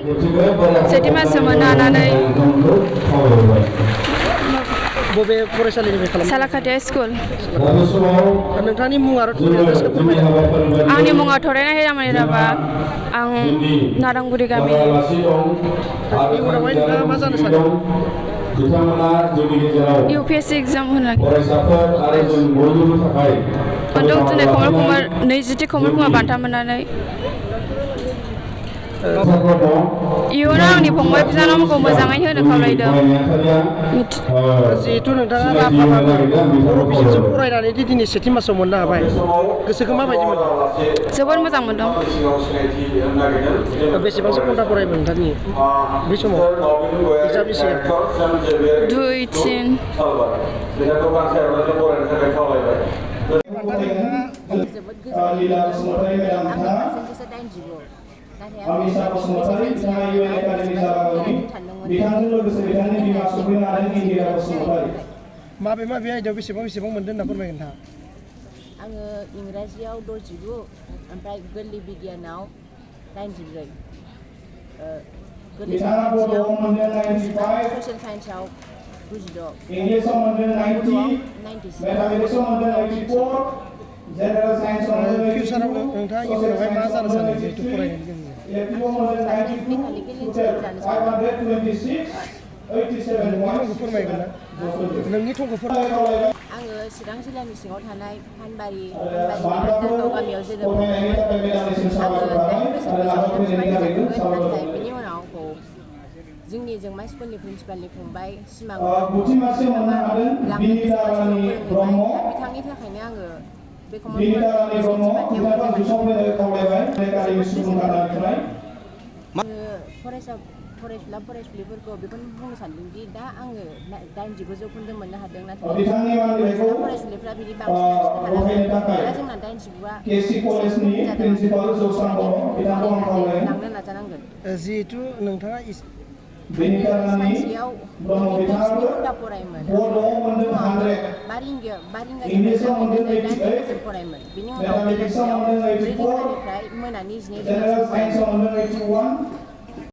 सेथि मासि मोननानै बबे फरायसालिनिफ्राय खालामदों? सालाकाटिया स्कुल। नोंथांनि मुं आरो थुलुंगाखौ फोरमायदो। आंनि मुङा थरायना हिरामनि राभा। आं नारांगुरि गामिनि। इयुनावहाय नोंथाङा मा जानो सानो? UPSC एग्जाम होनो नागिरदों। दिनै कमल कुमार 20थि कमल कुमार बान्था मोननानै इयुनाव आंनि फंबाय बिनानावमोनखौ मोजाङै होनो खावलायदों। जिहेथु नोंथाङा राभाबाबो बर' बिजोंजों फरायनानै दिनै सेथि मासाव मोननो हाबाय, गोसोखौ माबायदि मोनदों? जोबोद मोजां मोनदों। बेसेबांसो घन्टा फरायोमोन नोंथांनि बै समाव एग्जामनि सिगां? 2-3 Amisa Basumatari बिथाङा UN एकाडेमि जालागावनि बिथांजों लोगोसे बिथांनि बिमा सफैनो हादों इंगिरा बसुमतारी। माबे आयदायाव बेसेबां मोनदों होनना फोरमायगोन नोंथाङा? आङो इंराजियाव 69 ओमफ्राय गोरलै बिगियानाव 94। गोरलै सानखान्थियाव ससियेल साइन्सआव 96, इंलिसाव मोनदों 90, 96, मेथामेटिक्सआव मोनदों 84, जेनेरेल साइन्सआव मोनदों 82, फिउचाराव नोंथाङा इयुनावहाय मा जानो सानो जिहेतु फरायनायनि गेजेरजों? इलेक्ट्रिकआव मोनदों 92, 526, 87 थंखौ फोरमायगोन ना? नोंनि थंखौ फोरमायगोन। आङो चिरां जिल्लानि सिङाव थानाय फानबारि गामियाव जोनोम मोनदोंमोन। आङो 8 बोसोर बैसोआवनो बिमा जादोंमोन, नाथाय बिनि उनाव आंखौ जोंनि जोंमा स्कुलनि प्रिन्सिपालनि फंबाय सिमां लांनो गोजौ क्लासआव फोरोंहैबाय। दा बिथांनि थाखायनो आङो बे कमल फरायसुला फरायसुलिफोरखौ बेखौनो बुंनो सानदोंदि दा आङो 89 जौखोन्दो मोननो हादों, नाथाय फरायसुला फरायसुलिफ्रा बिदि बांसिन लाखिनो हानांगोन। दा जोंना 89आ लांनो नाजानांगोन। जिहेतु नोंथाङा सानसेयाव 7 घन्टा फरायोमोन। फुङावनो 5 रिंगानिफ्राय जागायनानै 8 रिंगासिम फरायोमोन। बिनि उनाव बेलासियाव 4 रिंगानिफ्राय मोनानि 12 रिंगासिम फरायोमोन।